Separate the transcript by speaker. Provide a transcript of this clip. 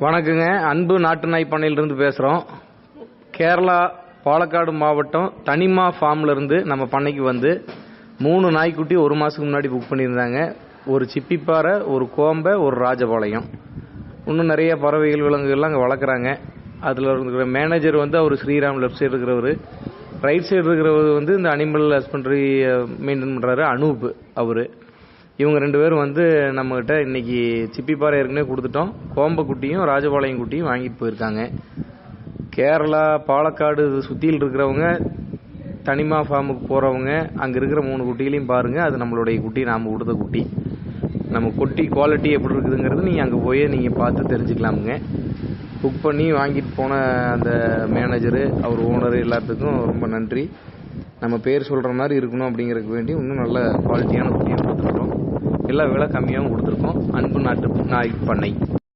Speaker 1: வணக்கங்க. அன்பு நாட்டு நாய் பண்ணையிலிருந்து பேசுகிறோம். கேரளா பாலக்காடு மாவட்டம் தனிமா ஃபார்ம்லேருந்து நம்ம பண்ணைக்கு வந்து 3 நாய்க்குட்டி 1 மாதத்துக்கு முன்னாடி புக் பண்ணியிருந்தாங்க. ஒரு சிப்பிப்பாறை, ஒரு கோம்பை, ஒரு ராஜபாளையம். இன்னும் நிறைய பறவைகள் விலங்குகள்லாம் அங்கே வளர்க்குறாங்க. அதில் இருக்கிற மேனேஜர் வந்து அவர் ஸ்ரீராம், லெஃப்ட் சைடு இருக்கிறவர். ரைட் சைடு இருக்கிறவர் வந்து இந்த அனிமல் ஹஸ்பண்ட்ரி மெயின்டைன் பண்ணுறாரு, அனூப் அவர். இவங்க 2 பேரும் வந்து நம்மகிட்ட இன்னைக்கு சிப்பிப்பாறை ஏற்கனவே கொடுத்துட்டோம். கோம்பை குட்டியும் ராஜபாளையம் குட்டியும் வாங்கிட்டு போயிருக்காங்க. கேரளா பாலக்காடு சுற்றியில் இருக்கிறவங்க தனிமா ஃபார்முக்கு போகிறவங்க அங்கே இருக்கிற 3 குட்டிகளையும் பாருங்கள். அது நம்மளுடைய குட்டி, நாம் கொடுத்த குட்டி. நம்ம குட்டி குவாலிட்டி எப்படி இருக்குதுங்கிறது நீங்கள் அங்கே போய் நீங்கள் பார்த்து தெரிஞ்சுக்கலாமுங்க. புக் பண்ணி வாங்கிட்டு போன அந்த மேனேஜரு, அவர் ஓனரு எல்லாத்துக்கும் ரொம்ப நன்றி. நம்ம பேர் சொல்கிற மாதிரி இருக்கணும் அப்படிங்கிறதுக்கு வேண்டி இன்னும் நல்ல குவாலிட்டியான குட்டியாக கொடுத்துருக்கோம். எல்லா விலை கம்மியாகவும் கொடுத்துருக்கோம். அன்பு நாட்டு நாய் பண்ணை.